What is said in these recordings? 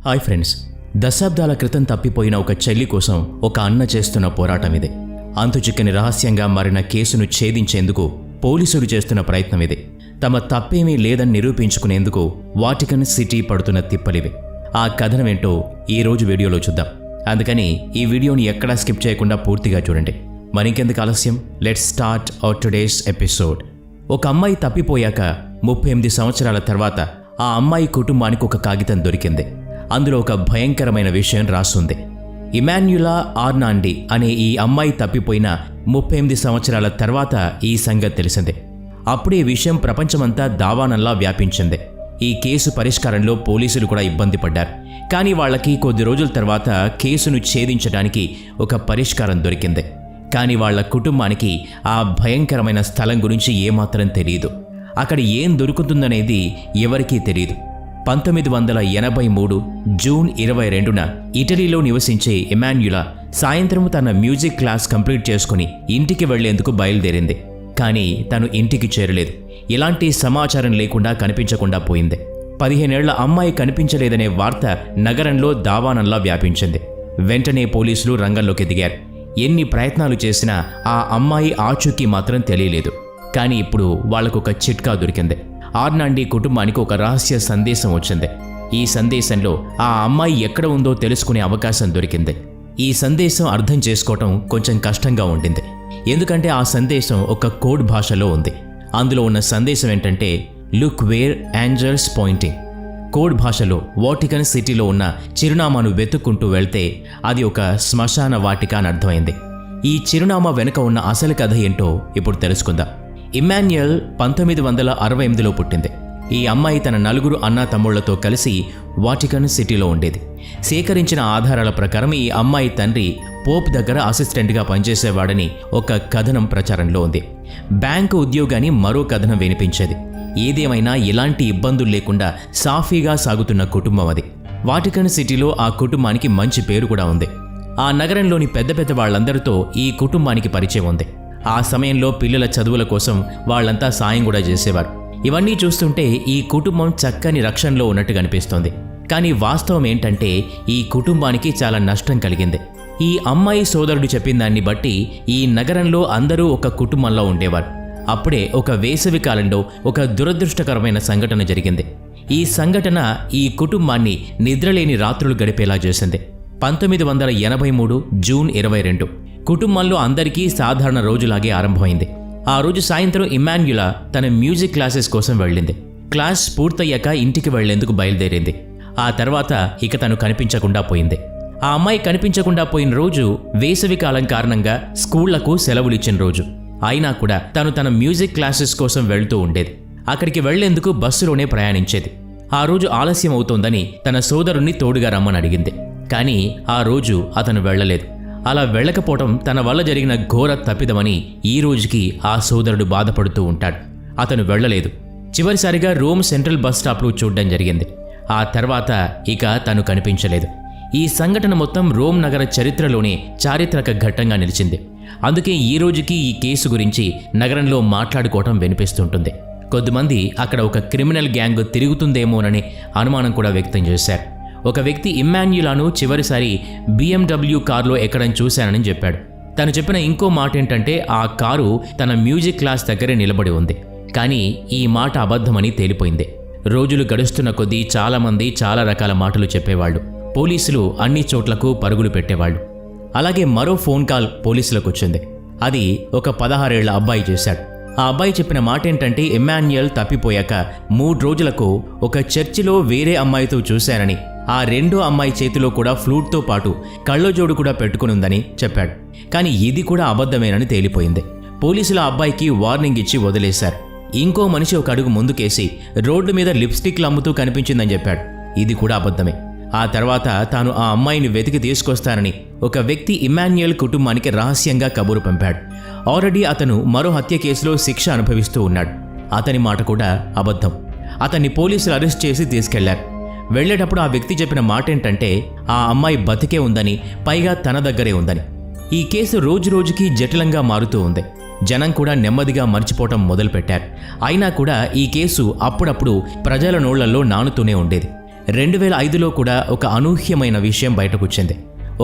Hi friends, దశాబ్దాల క్రితం తప్పిపోయిన ఒక చెల్లి కోసం ఒక అన్న చేస్తున్న పోరాటం ఇది. అంతుచిక్కని రహస్యంగా మారిన కేసును ఛేదించేందుకు పోలీసులు చేస్తున్న ప్రయత్నం ఇది. తమ తప్పేమీ లేదని నిరూపించుకునేందుకు వాటికన్ సిటీ పడుతున్న తిప్పలివి. ఆ కథనమేంటో ఈరోజు వీడియోలో చూద్దాం. అందుకని ఈ వీడియోని ఎక్కడా స్కిప్ చేయకుండా పూర్తిగా చూడండి. మరింకెందుకు ఆలస్యం, let's start our today's episode. ఒక అమ్మాయి తప్పిపోయాక 38 సంవత్సరాల తర్వాత ఆ అమ్మాయి కుటుంబానికి ఒక కాగితం దొరికింది. అందులో ఒక భయంకరమైన విషయం రాసుంది. ఇమాన్యులా ఆర్నాండి అనే ఈ అమ్మాయి తప్పిపోయిన 38 సంవత్సరాల తర్వాత ఈ సంగతి తెలిసింది. అప్పుడే ఈ విషయం ప్రపంచమంతా దావానంలా వ్యాపించింది. ఈ కేసు పరిష్కారంలో పోలీసులు కూడా ఇబ్బంది పడ్డారు. కానీ వాళ్ళకి కొద్ది రోజుల తర్వాత కేసును ఛేదించడానికి ఒక పరిష్కారం దొరికింది. కానీ వాళ్ళ కుటుంబానికి ఆ భయంకరమైన స్థలం గురించి ఏమాత్రం తెలియదు. అక్కడ ఏం దొరుకుతుందనేది ఎవరికీ తెలియదు. 1983 జూన్ 22న ఇటలీలో నివసించే ఇమాన్యులా సాయంత్రం తన మ్యూజిక్ క్లాస్ కంప్లీట్ చేసుకుని ఇంటికి వెళ్లేందుకు బయలుదేరింది. కానీ తను ఇంటికి చేరలేదు. ఎలాంటి సమాచారం లేకుండా కనిపించకుండా పోయింది. 15 ఏళ్ల అమ్మాయి కనిపించలేదనే వార్త నగరంలో దావానంలా వ్యాపించింది. వెంటనే పోలీసులు రంగంలోకి దిగారు. ఎన్ని ప్రయత్నాలు చేసినా ఆ అమ్మాయి ఆచూకీ మాత్రం తెలియలేదు. కానీ ఇప్పుడు వాళ్లకొక చిట్కా దొరికింది. ఆర్నాండి కుటుంబానికి ఒక రహస్య సందేశం వచ్చింది. ఈ సందేశంలో ఆ అమ్మాయి ఎక్కడ ఉందో తెలుసుకునే అవకాశం దొరికింది. ఈ సందేశం అర్థం చేసుకోవటం కొంచెం కష్టంగా ఉండింది. ఎందుకంటే ఆ సందేశం ఒక కోడ్ భాషలో ఉంది. అందులో ఉన్న సందేశం ఏంటంటే, look where angels pointing. Code భాషలో వాటికన్ సిటీలో ఉన్న చిరునామాను వెతుక్కుంటూ వెళ్తే అది ఒక శ్మశాన వాటిక అని అర్థమైంది. ఈ చిరునామా వెనుక ఉన్న అసలు కథ ఏంటో ఇప్పుడు తెలుసుకుందాం. ఇమాన్యుయల్ 1968లో పుట్టింది. ఈ అమ్మాయి తన 4 అన్నా తమ్ముళ్లతో కలిసి వాటికన్ సిటీలో ఉండేది. సేకరించిన ఆధారాల ప్రకారం ఈ అమ్మాయి తండ్రి పోప్ దగ్గర అసిస్టెంట్గా పనిచేసేవాడని ఒక కథనం ప్రచారంలో ఉంది. బ్యాంకు ఉద్యోగాన్ని మరో కథనం వినిపించేది. ఏదేమైనా ఎలాంటి ఇబ్బందులు లేకుండా సాఫీగా సాగుతున్న కుటుంబం అది. వాటికన్ సిటీలో ఆ కుటుంబానికి మంచి పేరు కూడా ఉంది. ఆ నగరంలోని పెద్ద పెద్ద వాళ్ళందరితో ఈ కుటుంబానికి పరిచయం ఉంది. ఆ సమయంలో పిల్లల చదువుల కోసం వాళ్ళంతా సాయం కూడా చేసేవారు. ఇవన్నీ చూస్తుంటే ఈ కుటుంబం చక్కని రక్షణలో ఉన్నట్టు కనిపిస్తోంది. కానీ వాస్తవం ఏంటంటే ఈ కుటుంబానికి చాలా నష్టం కలిగింది. ఈ అమ్మాయి సోదరుడు చెప్పిన దాన్ని బట్టి ఈ నగరంలో అందరూ ఒక కుటుంబంలో ఉండేవారు. అప్పుడే ఒక వేసవి కాలంలో ఒక దురదృష్టకరమైన సంఘటన జరిగింది. ఈ సంఘటన ఈ కుటుంబాన్ని నిద్రలేని రాత్రులు గడిపేలా చేసింది. 1983 జూన్ 22 కుటుంబంలో అందరికీ సాధారణ రోజులాగే ఆరంభమైంది. ఆ రోజు సాయంత్రం ఇమాన్యులా తన మ్యూజిక్ క్లాసెస్ కోసం వెళ్ళింది. క్లాస్ పూర్తయ్యాక ఇంటికి వెళ్లేందుకు బయలుదేరింది. ఆ తర్వాత ఇక తను కనిపించకుండా పోయింది. ఆ అమ్మాయి కనిపించకుండా పోయిన రోజు వేసవి కాలం కారణంగా స్కూళ్లకు సెలవులు ఇచ్చిన రోజు. అయినా కూడా తను తన మ్యూజిక్ క్లాసెస్ కోసం వెళ్తూ ఉండేది. అక్కడికి వెళ్లేందుకు బస్సులోనే ప్రయాణించేది. ఆ రోజు ఆలస్యం అవుతోందని తన సోదరుణ్ణి తోడుగా రమ్మని అడిగింది. కానీ ఆ రోజు అతను వెళ్లలేదు. అలా వెళ్లకపోవటం తన వల్ల జరిగిన ఘోర తప్పిదమని ఈ రోజుకి ఆ సోదరుడు బాధపడుతూ ఉంటాడు. అతను వెళ్లలేదు. చివరిసారిగా రోమ్ సెంట్రల్ బస్ స్టాప్లో చూడడం జరిగింది. ఆ తర్వాత ఇక తను కనిపించలేదు. ఈ సంఘటన మొత్తం రోమ్ నగర చరిత్రలోనే చారిత్రక ఘట్టంగా నిలిచింది. అందుకే ఈ రోజుకి ఈ కేసు గురించి నగరంలో మాట్లాడుకోవటం వినిపిస్తుంటుంది. కొద్దిమంది అక్కడ ఒక క్రిమినల్ గ్యాంగ్ తిరుగుతుందేమోనని అనుమానం కూడా వ్యక్తం చేశారు. ఒక వ్యక్తి ఇమాన్యులాను చివరిసారి BMW కారులో ఎక్కడం చూశానని చెప్పాడు. తను చెప్పిన ఇంకో మాట ఏంటంటే, ఆ కారు తన మ్యూజిక్ క్లాస్ దగ్గరే నిలబడి ఉంది. కానీ ఈ మాట అబద్ధమని తేలిపోయింది. రోజులు గడుస్తున్న కొద్దీ చాలామంది చాలా రకాల మాటలు చెప్పేవాళ్ళు. పోలీసులు అన్ని చోట్లకు పరుగులు పెట్టేవాళ్ళు. అలాగే మరో ఫోన్ కాల్ పోలీసులకు వచ్చింది. అది ఒక 16 ఏళ్ల అబ్బాయి చేశాడు. ఆ అబ్బాయి చెప్పిన మాట ఏంటంటే, ఇమాన్యుయల్ తప్పిపోయాక 3 రోజులకు ఒక చర్చిలో వేరే అమ్మాయితో చూశానని, ఆ రెండో అమ్మాయి చేతిలో కూడా ఫ్లూట్తో పాటు కళ్ళజోడు కూడా పెట్టుకునుందని చెప్పాడు. కానీ ఇది కూడా అబద్ధమేనని తేలిపోయింది. పోలీసులు ఆ అబ్బాయికి వార్నింగ్ ఇచ్చి వదిలేశారు. ఇంకో మనిషి ఒక అడుగు ముందుకేసి రోడ్డు మీద లిప్స్టిక్లు అమ్ముతూ కనిపించిందని చెప్పాడు. ఇది కూడా అబద్ధమే. ఆ తర్వాత తాను ఆ అమ్మాయిని వెతికి తీసుకొస్తానని ఒక వ్యక్తి ఇమాన్యుయల్ కుటుంబానికి రహస్యంగా కబురు పంపాడు. ఆల్రెడీ అతను మరో హత్య కేసులో శిక్ష అనుభవిస్తూ ఉన్నాడు. అతని మాట కూడా అబద్ధం. అతన్ని పోలీసులు అరెస్ట్ చేసి తీసుకెళ్లారు. వెళ్లేటప్పుడు ఆ వ్యక్తి చెప్పిన మాట ఏంటంటే, ఆ అమ్మాయి బతికే ఉందని, పైగా తన దగ్గరే ఉందని. ఈ కేసు రోజు రోజుకి జటిలంగా మారుతూ ఉంది. జనం కూడా నెమ్మదిగా మర్చిపోవటం మొదలుపెట్టారు. అయినా కూడా ఈ కేసు అప్పుడప్పుడు ప్రజల నోళ్లలో నానుతూనే ఉండేది. 2005లో కూడా ఒక అనూహ్యమైన విషయం బయటకొచ్చింది.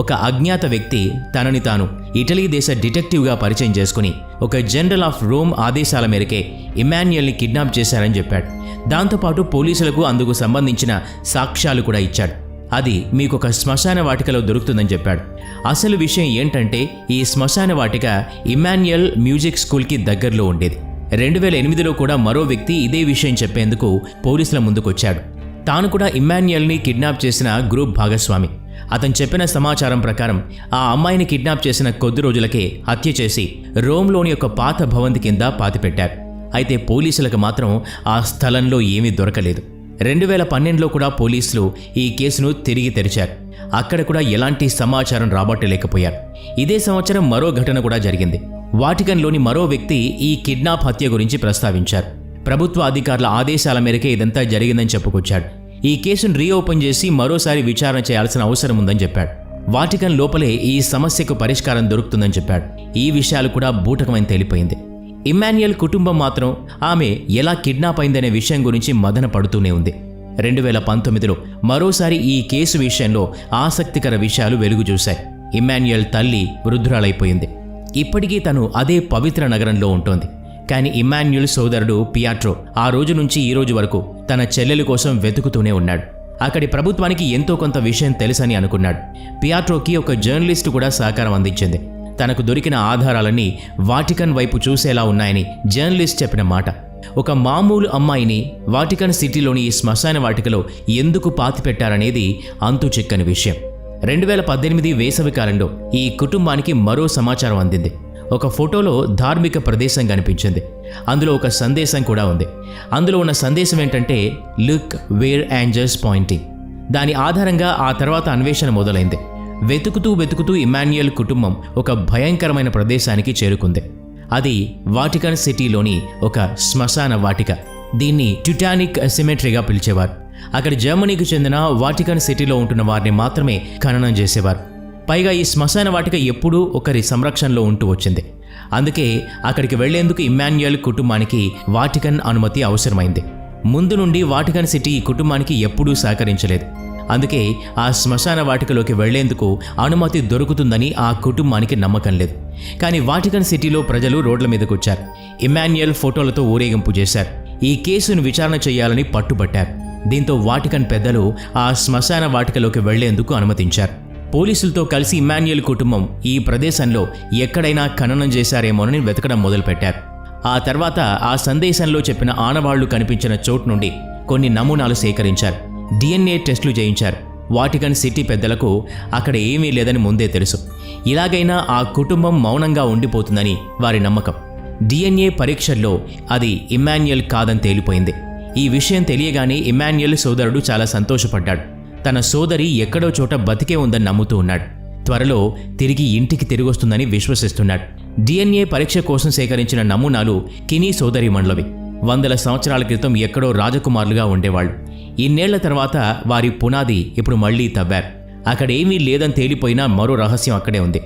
ఒక అజ్ఞాత వ్యక్తి తనని తాను ఇటలీ దేశ డిటెక్టివ్గా పరిచయం చేసుకుని ఒక జనరల్ ఆఫ్ రోమ్ ఆదేశాల మేరకే ఇమాన్యుయల్ని కిడ్నాప్ చేశారని చెప్పాడు. దాంతోపాటు పోలీసులకు అందుకు సంబంధించిన సాక్ష్యాలు కూడా ఇచ్చాడు. అది మీకు ఒక శ్మశాన వాటికలో దొరుకుతుందని చెప్పాడు. అసలు విషయం ఏంటంటే ఈ శ్మశాన వాటిక ఇమాన్యుయల్ మ్యూజిక్ స్కూల్కి దగ్గరలో ఉండేది. 2008లో కూడా మరో వ్యక్తి ఇదే విషయం చెప్పేందుకు పోలీసుల ముందుకొచ్చాడు. తాను కూడా ఇమాన్యుయల్ని కిడ్నాప్ చేసిన గ్రూప్ భాగస్వామి. అతను చెప్పిన సమాచారం ప్రకారం ఆ అమ్మాయిని కిడ్నాప్ చేసిన కొద్ది రోజులకే హత్య చేసి రోమ్లోని ఒక పాత భవంతి కింద పాతిపెట్టారు. అయితే పోలీసులకు మాత్రం ఆ స్థలంలో ఏమీ దొరకలేదు. 2012లో కూడా పోలీసులు ఈ కేసును తిరిగి తెరిచారు. అక్కడ కూడా ఎలాంటి సమాచారం రాబట్టలేకపోయారు. ఇదే సంవత్సరం మరో ఘటన కూడా జరిగింది. వాటికన్లోని మరో వ్యక్తి ఈ కిడ్నాప్ హత్య గురించి ప్రస్తావించారు. ప్రభుత్వ అధికారుల ఆదేశాల మేరకే ఇదంతా జరిగిందని చెప్పుకొచ్చాడు. ఈ కేసును రీఓపెన్ చేసి మరోసారి విచారణ చేయాల్సిన అవసరం ఉందని చెప్పాడు. వాటికన్ లోపలే ఈ సమస్యకు పరిష్కారం దొరుకుతుందని చెప్పాడు. ఈ విషయాలు కూడా బూటకమని తేలిపోయింది. ఇమాన్యుయల్ కుటుంబం మాత్రం ఆమె ఎలా కిడ్నాప్ అయిందనే విషయం గురించి మదన పడుతూనే ఉంది. 2019లో మరోసారి ఈ కేసు విషయంలో ఆసక్తికర విషయాలు వెలుగు చూశాయి. ఇమాన్యుయల్ తల్లి వృద్ధురాలైపోయింది. ఇప్పటికీ తను అదే పవిత్ర నగరంలో ఉంటోంది. కానీ ఇమాన్యుయల్ సోదరుడు పియాట్రో ఆ రోజు నుంచి ఈ రోజు వరకు తన చెల్లెలి కోసం వెతుకుతూనే ఉన్నాడు. అక్కడి ప్రభుత్వానికి ఎంతో కొంత విషయం తెలుసని అనుకున్నాడు. పియాట్రోకి ఒక జర్నలిస్టు కూడా సహకారం అందించింది. తనకు దొరికిన ఆధారాలన్నీ వాటికన్ వైపు చూసేలా ఉన్నాయని జర్నలిస్ట్ చెప్పిన మాట. ఒక మామూలు అమ్మాయిని వాటికన్ సిటీలోని ఈ శ్మశాన వాటికలో ఎందుకు పాతిపెట్టారనేది అంతు చిక్కని విషయం. 2018 వేసవి కాలంలో ఈ కుటుంబానికి మరో సమాచారం అందింది. ఒక ఫోటోలో ధార్మిక ప్రదేశం కనిపించింది. అందులో ఒక సందేశం కూడా ఉంది. అందులో ఉన్న సందేశం ఏంటంటే లుక్ వేర్ ఏంజల్స్ పాయింటింగ్. దాని ఆధారంగా ఆ తర్వాత అన్వేషణ మొదలైంది. వెతుకుతూ ఇమాన్యుయల్ కుటుంబం ఒక భయంకరమైన ప్రదేశానికి చేరుకుంది. అది వాటికన్ సిటీలోని ఒక శ్మశాన వాటిక. దీన్ని టిటానిక్ సిమెట్రీగా పిలిచేవారు. అక్కడ జర్మనీకి చెందిన వాటికన్ సిటీలో ఉంటున్న వారిని మాత్రమే ఖననం చేసేవారు. పైగా ఈ శ్మశాన వాటిక ఎప్పుడూ ఒకరి సంరక్షణలో ఉంటూ వచ్చింది. అందుకే అక్కడికి వెళ్లేందుకు ఇమాన్యుయల్ కుటుంబానికి వాటికన్ అనుమతి అవసరమైంది. ముందు నుండి వాటికన్ సిటీ ఈ కుటుంబానికి ఎప్పుడూ సహకరించలేదు. అందుకే ఆ శ్మశాన వాటికలోకి వెళ్లేందుకు అనుమతి దొరుకుతుందని ఆ కుటుంబానికి నమ్మకం లేదు. కానీ వాటికన్ సిటీలో ప్రజలు రోడ్ల మీదకు వచ్చారు. ఇమాన్యుయల్ ఫోటోలతో ఊరేగింపు చేశారు. ఈ కేసును విచారణ చేయాలని పట్టుబట్టారు. దీంతో వాటికన్ పెద్దలు ఆ శ్మశాన వాటికలోకి వెళ్లేందుకు అనుమతించారు. పోలీసులతో కలిసి ఇమాన్యుయల్ కుటుంబం ఈ ప్రదేశంలో ఎక్కడైనా ఖననం చేశారేమోనని వెతకడం మొదలుపెట్టారు. ఆ తర్వాత ఆ సందేశంలో చెప్పిన ఆనవాళ్లు కనిపించిన చోటు నుండి కొన్ని నమూనాలు సేకరించారు. DNA టెస్టులు చేయించారు. వాటికన్ సిటీ పెద్దలకు అక్కడ ఏమీ లేదని ముందే తెలుసు. ఇలాగైనా ఆ కుటుంబం మౌనంగా ఉండిపోతుందని వారి నమ్మకం. DNA పరీక్షల్లో అది ఇమాన్యుయల్ కాదని తేలిపోయింది. ఈ విషయం తెలియగానే ఇమాన్యుయల్ సోదరుడు చాలా సంతోషపడ్డాడు. తన సోదరి ఎక్కడో చోట బతికే ఉందని నమ్ముతూ ఉన్నాడు. త్వరలో తిరిగి ఇంటికి తిరిగొస్తుందని విశ్వసిస్తున్నాడు. DNA పరీక్ష కోసం సేకరించిన నమూనాలు కినీ సోదరీమణులవి. 100 సంవత్సరాల క్రితం ఎక్కడో రాజకుమారులుగా ఉండేవాళ్లు. ఇన్నేళ్ల తర్వాత వారి పునాది ఇప్పుడు మళ్లీ తవ్వారు. అక్కడేమీ లేదని తేలిపోయినా మరో రహస్యం అక్కడే ఉంది.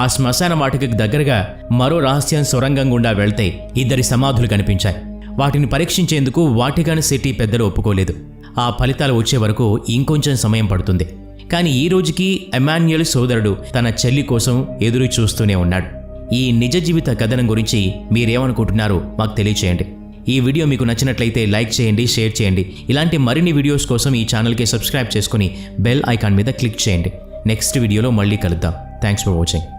ఆ శ్మశాన వాటికకు దగ్గరగా మరో రహస్యం సొరంగం గుండా వెళ్తే 2 సమాధులు కనిపించాయి. వాటిని పరీక్షించేందుకు వాటికన్ సిటీ పెద్దలు ఒప్పుకోలేదు. ఆ ఫలితాలు వచ్చే వరకు ఇంకొంచెం సమయం పడుతుంది. కానీ ఈ రోజుకి ఇమాన్యుయల్ సోదరుడు తన చెల్లి కోసం ఎదురు చూస్తూనే ఉన్నాడు. ఈ నిజ జీవిత కథనం గురించి మీరేమనుకుంటున్నారో మాకు తెలియచేయండి. ఈ వీడియో మీకు నచ్చినట్లయితే లైక్ చేయండి, షేర్ చేయండి. ఇలాంటి మరిన్ని వీడియోస్ కోసం ఈ ఛానల్కి సబ్స్క్రైబ్ చేసుకుని బెల్ ఐకాన్ మీద క్లిక్ చేయండి. నెక్స్ట్ వీడియోలో మళ్ళీ కలుద్దాం. Thanks for watching.